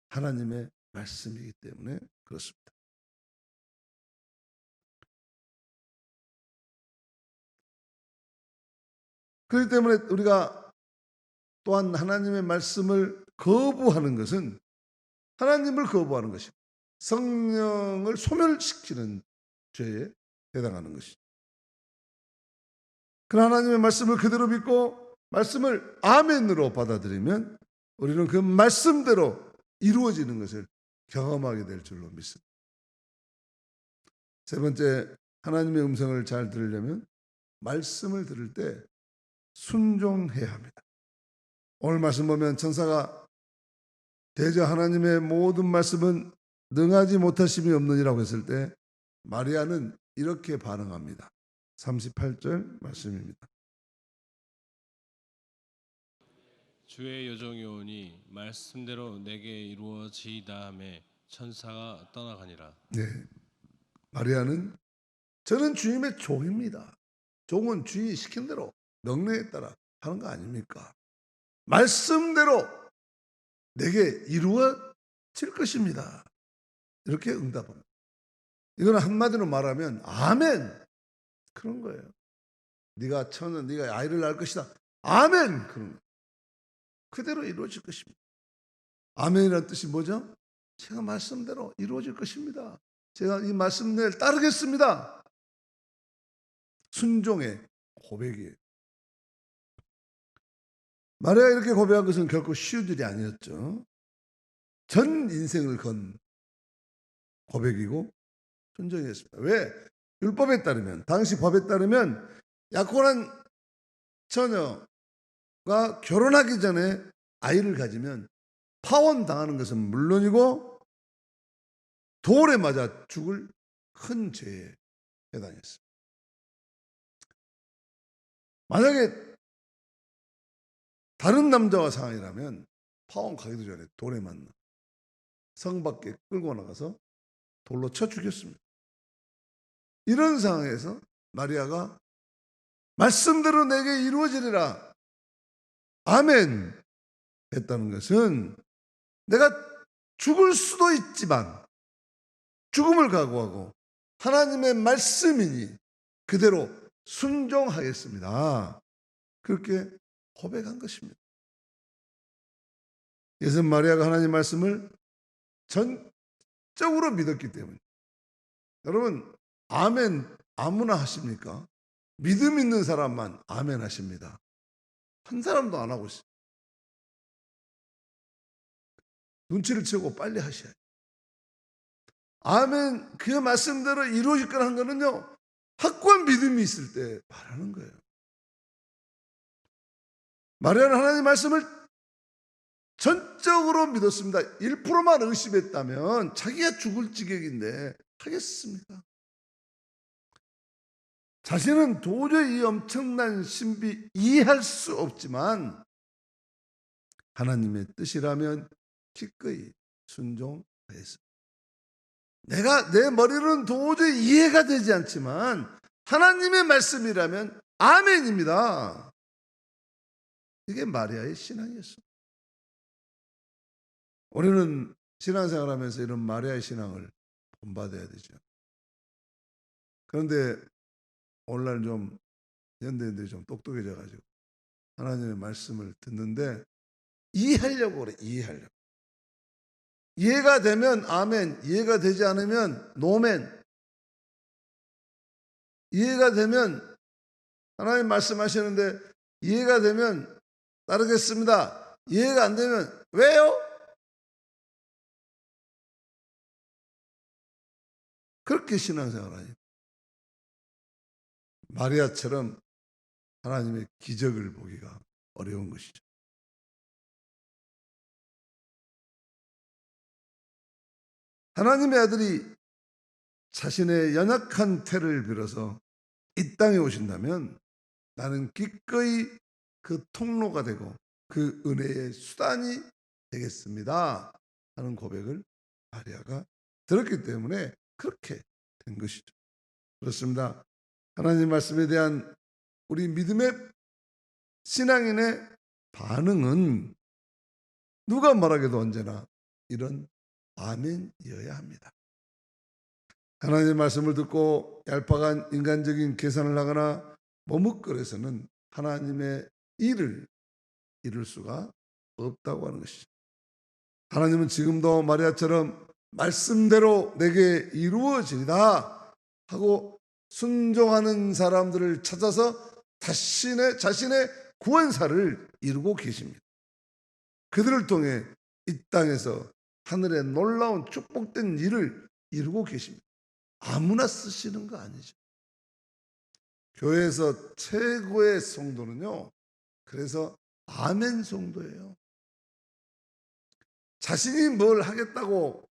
하나님의 말씀이기 때문에 그렇습니다. 그렇기 때문에 우리가 또한 하나님의 말씀을 거부하는 것은 하나님을 거부하는 것입니다. 성령을 소멸시키는 죄에 해당하는 것이죠. 그러나 하나님의 말씀을 그대로 믿고 말씀을 아멘으로 받아들이면 우리는 그 말씀대로 이루어지는 것을 경험하게 될 줄로 믿습니다. 세 번째, 하나님의 음성을 잘 들으려면 말씀을 들을 때 순종해야 합니다. 오늘 말씀 보면 천사가 대저 하나님의 모든 말씀은 능하지 못하심이 없느니라고 했을 때 마리아는 이렇게 반응합니다. 38절 말씀입니다. 주의 여종이 오니 말씀대로 내게 이루어지이다 하매 천사가 떠나가니라. 네, 마리아는 저는 주님의 종입니다. 종은 주인이 시킨 대로 명령에 따라 하는 거 아닙니까? 말씀대로 내게 이루어질 것입니다. 이렇게 응답합니다. 이건 한마디로 말하면 아멘 그런 거예요. 네가 아이를 낳을 것이다. 아멘 그런 거예요. 그대로 이루어질 것입니다. 아멘이라는 뜻이 뭐죠? 제가 말씀대로 이루어질 것입니다. 제가 이 말씀대로 따르겠습니다. 순종의 고백이에요. 마리아가 이렇게 고백한 것은 결코 쉬운 일이 아니었죠. 전 인생을 건 고백이고 순종이었습니다. 왜? 율법에 따르면, 당시 법에 따르면 약혼한 처녀가 결혼하기 전에 아이를 가지면 파혼당하는 것은 물론이고 돌에 맞아 죽을 큰 죄에 해당했습니다. 만약에 다른 남자와 상황이라면 파혼 가기도 전에 돌에 맞나 성 밖에 끌고 나가서 돌로 쳐 죽였습니다. 이런 상황에서 마리아가 말씀대로 내게 이루어지리라 아멘 했다는 것은 내가 죽을 수도 있지만 죽음을 각오하고 하나님의 말씀이니 그대로 순종하겠습니다. 그렇게 고백한 것입니다. 이것은 마리아가 하나님 말씀을 전적으로 믿었기 때문에. 여러분 아멘 아무나 하십니까? 믿음 있는 사람만 아멘 하십니다. 한 사람도 안 하고 있어요. 눈치를 채고 빨리 하셔야 돼요. 아멘 그 말씀대로 이루어질 거라는 거는요 확고한 믿음이 있을 때 말하는 거예요. 마리아는 하나님 말씀을 전적으로 믿었습니다. 1%만 의심했다면 자기가 죽을 지경인데 하겠습니까? 자신은 도저히 이 엄청난 신비 이해할 수 없지만 하나님의 뜻이라면 기꺼이 순종하였습니다. 내 머리로는 도저히 이해가 되지 않지만 하나님의 말씀이라면 아멘입니다. 이게 마리아의 신앙이었습니다. 우리는 신앙생활하면서 이런 마리아의 신앙을 본받아야 되죠. 그런데 오늘날 좀 현대인들이 좀 똑똑해져가지고 하나님의 말씀을 듣는데 이해하려고 그래. 이해가 되면 아멘, 이해가 되지 않으면 노멘. 이해가 되면 하나님 말씀하시는데 이해가 되면 따르겠습니다. 이해가 안 되면 왜요? 그렇게 신앙생활하니 마리아처럼 하나님의 기적을 보기가 어려운 것이죠. 하나님의 아들이 자신의 연약한 태를 빌어서 이 땅에 오신다면 나는 기꺼이 그 통로가 되고 그 은혜의 수단이 되겠습니다 하는 고백을 마리아가 들었기 때문에 그렇게 된 것이죠. 그렇습니다. 하나님 말씀에 대한 우리 믿음의 신앙인의 반응은 누가 말하기도 언제나 이런 아멘이어야 합니다. 하나님의 말씀을 듣고 얄팍한 인간적인 계산을 하거나 머뭇거려서는 하나님의 일을 이룰 수가 없다고 하는 것이죠. 하나님은 지금도 마리아처럼 말씀대로 내게 이루어지리다 하고 순종하는 사람들을 찾아서 자신의 구원사를 이루고 계십니다. 그들을 통해 이 땅에서 하늘의 놀라운 축복된 일을 이루고 계십니다. 아무나 쓰시는 거 아니죠. 교회에서 최고의 성도는요, 그래서 아멘 성도예요. 자신이 뭘 하겠다고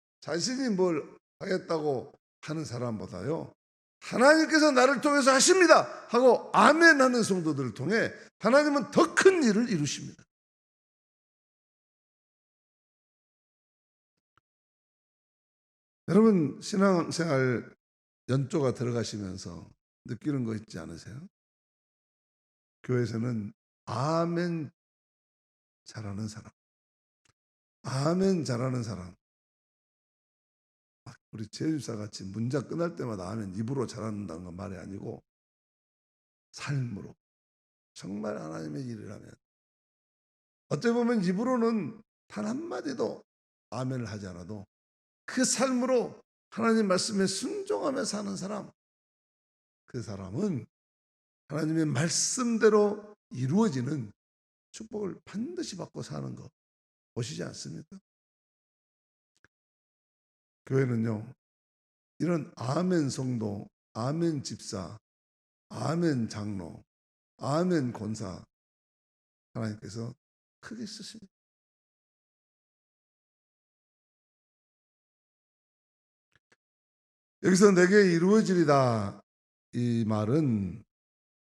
하는 사람보다요, 하나님께서 나를 통해서 하십니다 하고 아멘 하는 성도들을 통해 하나님은 더 큰 일을 이루십니다. 여러분 신앙생활 연조가 들어가시면서 느끼는 거 있지 않으세요? 교회에서는 아멘 잘하는 사람, 아멘 잘하는 사람, 우리 제주사 같이 문장 끝날 때마다 아멘 입으로 잘한다는 건 말이 아니고 삶으로 정말 하나님의 일을 하면, 어떻게 보면 입으로는 단 한마디도 아멘을 하지 않아도 그 삶으로 하나님 말씀에 순종하며 사는 사람, 그 사람은 하나님의 말씀대로 이루어지는 축복을 반드시 받고 사는 거 보시지 않습니까? 교회는요, 이런 아멘 성도, 아멘 집사, 아멘 장로, 아멘 권사 하나님께서 크게 쓰십니다. 여기서 내게 이루어지리다 이 말은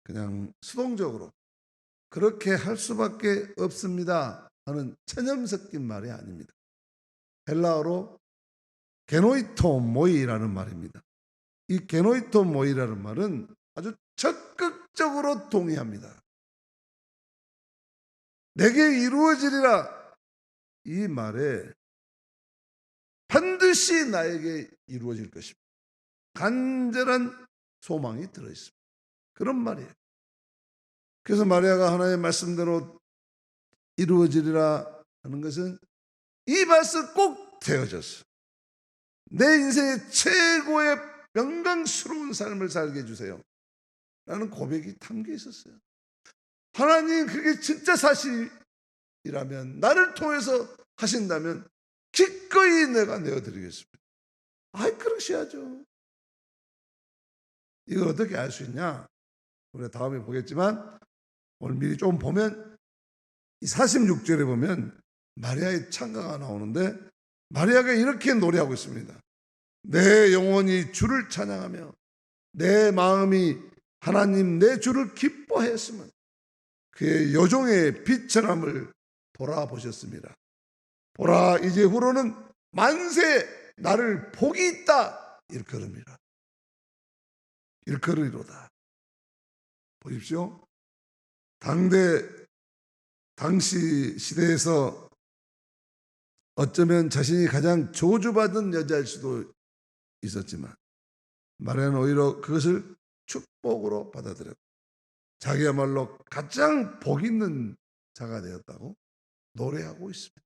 그냥 수동적으로 그렇게 할 수밖에 없습니다 하는 체념 섞인 말이 아닙니다. 헬라어로 게노이토 모이라는 말입니다. 이 게노이토 모이라는 말은 아주 적극적으로 동의합니다. 내게 이루어지리라 이 말에 반드시 나에게 이루어질 것입니다. 간절한 소망이 들어있습니다. 그런 말이에요. 그래서 마리아가 하나님의 말씀대로 이루어지리라 하는 것은 이 말씀 꼭 되어졌어. 내 인생의 최고의 영광스러운 삶을 살게 해주세요 라는 고백이 담겨 있었어요. 하나님 그게 진짜 사실이라면, 나를 통해서 하신다면 기꺼이 내가 내어드리겠습니다. 아이, 그러셔야죠. 이걸 어떻게 알 수 있냐? 우리가 다음에 보겠지만 오늘 미리 좀 보면 이 46절에 보면 마리아의 찬가가 나오는데, 마리아가 이렇게 노래하고 있습니다. 내 영혼이 주를 찬양하며 내 마음이 하나님 내 주를 기뻐했으면 그의 여종의 비천함을 돌아보셨습니다. 보라, 이제 후로는 만세 나를 복이 있다 일컬음이라. 일컬으리로다. 보십시오. 당시 시대에서 어쩌면 자신이 가장 저주받은 여자일 수도 있었지만 마리아는 오히려 그것을 축복으로 받아들였고 자기야말로 가장 복 있는 자가 되었다고 노래하고 있습니다.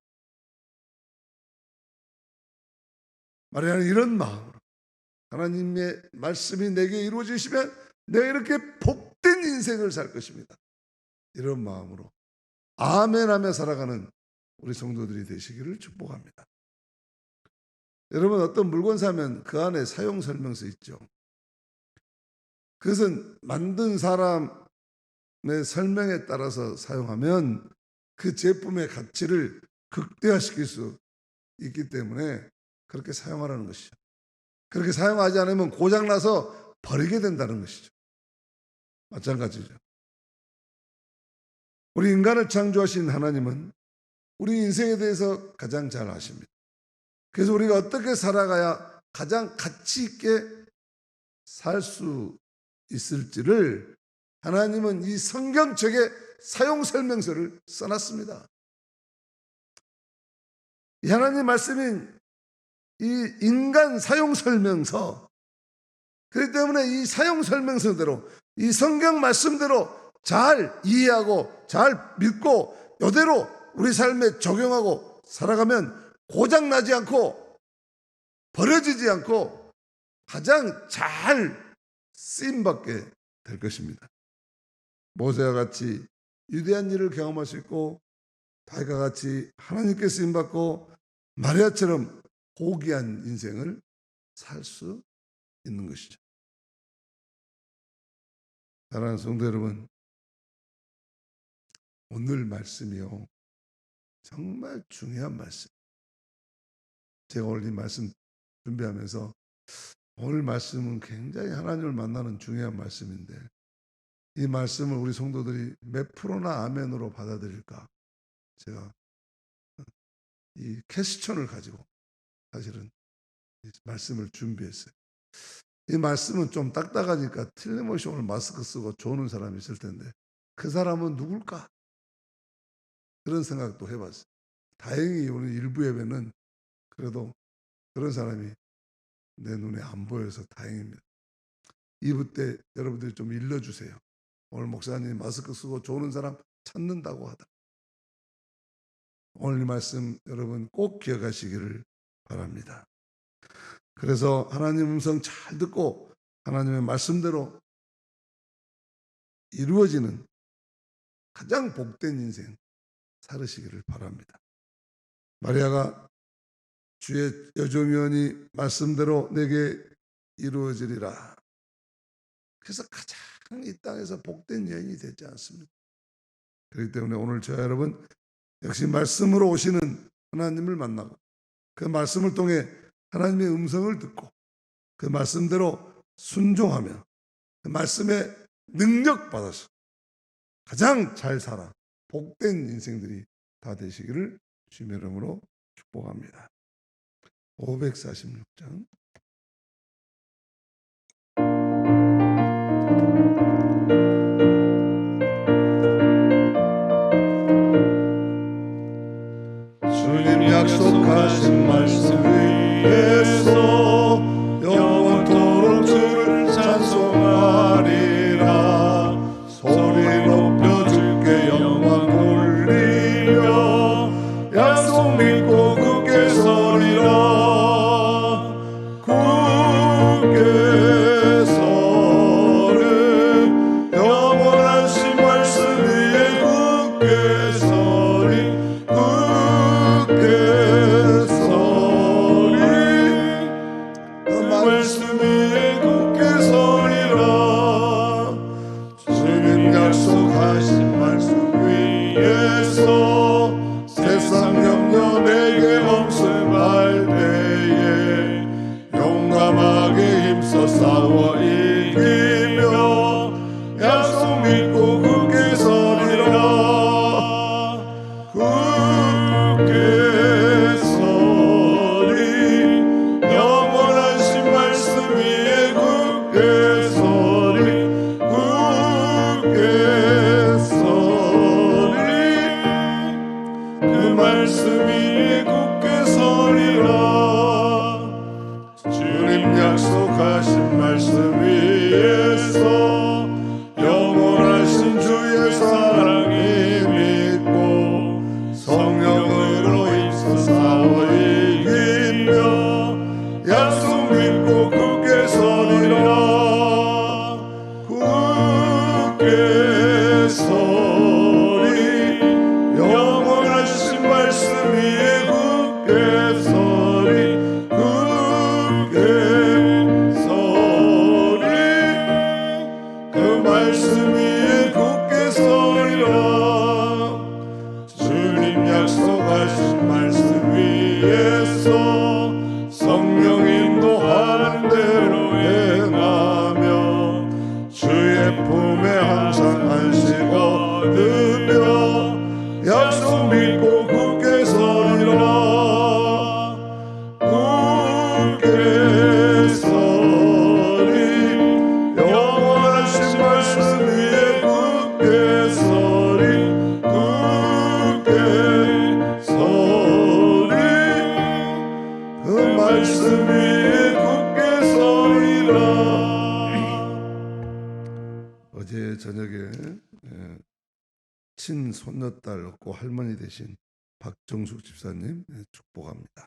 마리아는 이런 마음으로 하나님의 말씀이 내게 이루어지시면 내가 이렇게 복된 인생을 살 것입니다. 이런 마음으로 아멘하며 살아가는 우리 성도들이 되시기를 축복합니다. 여러분, 어떤 물건 사면 그 안에 사용 설명서 있죠. 그것은 만든 사람의 설명에 따라서 사용하면 그 제품의 가치를 극대화시킬 수 있기 때문에 그렇게 사용하라는 것이죠. 그렇게 사용하지 않으면 고장나서 버리게 된다는 것이죠. 마찬가지죠. 우리 인간을 창조하신 하나님은 우리 인생에 대해서 가장 잘 아십니다. 그래서 우리가 어떻게 살아가야 가장 가치 있게 살 수 있을지를 하나님은 이 성경책에 사용 설명서를 써놨습니다. 이 하나님 말씀인 이 인간 사용 설명서, 그렇기 때문에 이 사용 설명서대로 이 성경 말씀대로 잘 이해하고 잘 믿고 이대로 우리 삶에 적용하고 살아가면 고장나지 않고 버려지지 않고 가장 잘 쓰임받게 될 것입니다. 모세와 같이 위대한 일을 경험할 수 있고 다윗과 같이 하나님께 쓰임받고 마리아처럼 호기한 인생을 살 수 있는 것이죠. 사랑하는 성도 여러분, 오늘 말씀이요 정말 중요한 말씀. 제가 오늘 이 말씀 준비하면서 오늘 말씀은 굉장히 하나님을 만나는 중요한 말씀인데 이 말씀을 우리 성도들이 몇 프로나 아멘으로 받아들일까, 제가 이 퀘스천을 가지고 사실은 이 말씀을 준비했어요. 이 말씀은 좀 딱딱하니까 틀림없이 오늘 마스크 쓰고 조는 사람이 있을 텐데 그 사람은 누굴까? 그런 생각도 해봤어요. 다행히 오늘 일부 예배는 그래도 그런 사람이 내 눈에 안 보여서 다행입니다. 2부 때 여러분들이 좀 일러주세요. 오늘 목사님 마스크 쓰고 조는 사람 찾는다고 하다. 오늘 이 말씀 여러분 꼭 기억하시기를 바랍니다. 그래서 하나님 음성 잘 듣고 하나님의 말씀대로 이루어지는 가장 복된 인생 살으시기를 바랍니다. 마리아가 주의 여종이오니 말씀대로 내게 이루어지리라. 그래서 가장 이 땅에서 복된 여인이 되지 않습니까? 그렇기 때문에 오늘 저와 여러분 역시 말씀으로 오시는 하나님을 만나고 그 말씀을 통해 하나님의 음성을 듣고 그 말씀대로 순종하며 그 말씀의 능력 받아서 가장 잘 살아 복된 인생들이 다 되시기를 주님의 이름으로 축복합니다. 546장 주님 약속하신 말씀 위에서 영원토록 주를 찬송하리라. 소리 높여 주께 영광 돌리며 약속 믿고 굳게 서리라. 굳게 서리 영원하신 말씀 위에 굳게 서리. 그 말씀 위에 굳게 서리라. 주님 약속하신 말씀 위에서 세상 염려 내게 엄습할 때에 용감하게 힘써 싸워 이기며 약속 믿고 굳게 서리라. 굳게 서리 영원하신 말씀 위에 굳게 서리. 굳게 서리 그 말씀 위에 굳게 서리라. 주님 약속하신 말씀 위에서 영원하신 주의 사랑이 믿고 성령으로 힘써 싸워 이기며 약속 믿고 굳게 서리라. 굳게 서리 영원하신 말씀 위에 굳게 서리. 굳게 서리 그 말씀 위에 굳게 서리라. 주님 약속하신 말씀 위에서 성령 인도하는 대로 행하며 주의 품에 항상 안식 얻으며 약속 믿고 굳게 서리라. 굳게 서리 영원하신 말씀 위에 굳게 서리. 굳게 서리 그 말씀 위에 굳게 서리라. 어제 저녁에 친손녀딸 얻고 할머니 되신 박정숙 집사님 축복합니다.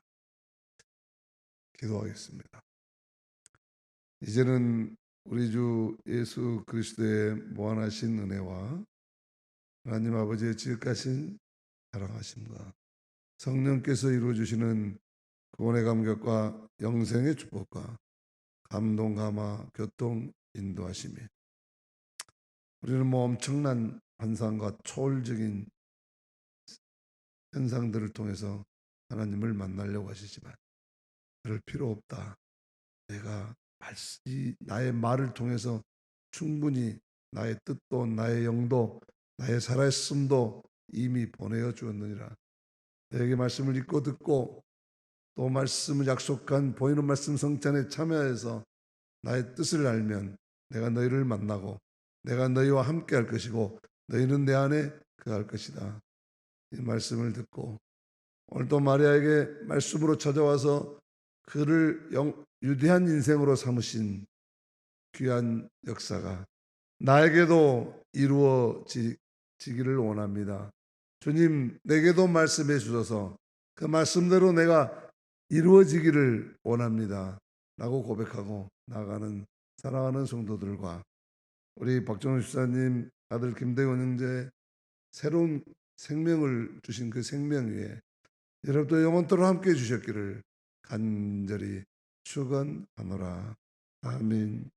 기도하겠습니다. 이제는 우리 주 예수 그리스도의 무한하신 은혜와 하나님 아버지의 지극하신 사랑하심과 성령께서 이루어주시는 구원의 감격과 영생의 축복과 감동, 감화, 교통, 인도하심이 우리는 뭐 엄청난 환상과 초월적인 현상들을 통해서 하나님을 만나려고 하시지만 그럴 필요 없다. 내가 나의 말을 통해서 충분히 나의 뜻도 나의 영도 나의 살아있음도 이미 보내어 주었느니라. 너에게 말씀을 읽고 듣고 또 말씀을 약속한 보이는 말씀 성찬에 참여해서 나의 뜻을 알면 내가 너희를 만나고 내가 너희와 함께 할 것이고 너희는 내 안에 거할 것이다. 이 말씀을 듣고 오늘도 마리아에게 말씀으로 찾아와서 그를 유대한 인생으로 삼으신 귀한 역사가 나에게도 이루어지기를 원합니다. 주님, 내게도 말씀해 주셔서 그 말씀대로 내가 이루어지기를 원합니다. 라고 고백하고 나아가는 사랑하는 성도들과 우리 박정훈 집사님 아들 김대원 형제 새로운 생명을 주신 그 생명 위에 여러분도 영원토록 함께 해 주셨기를 간절히 축원하노라. 아멘.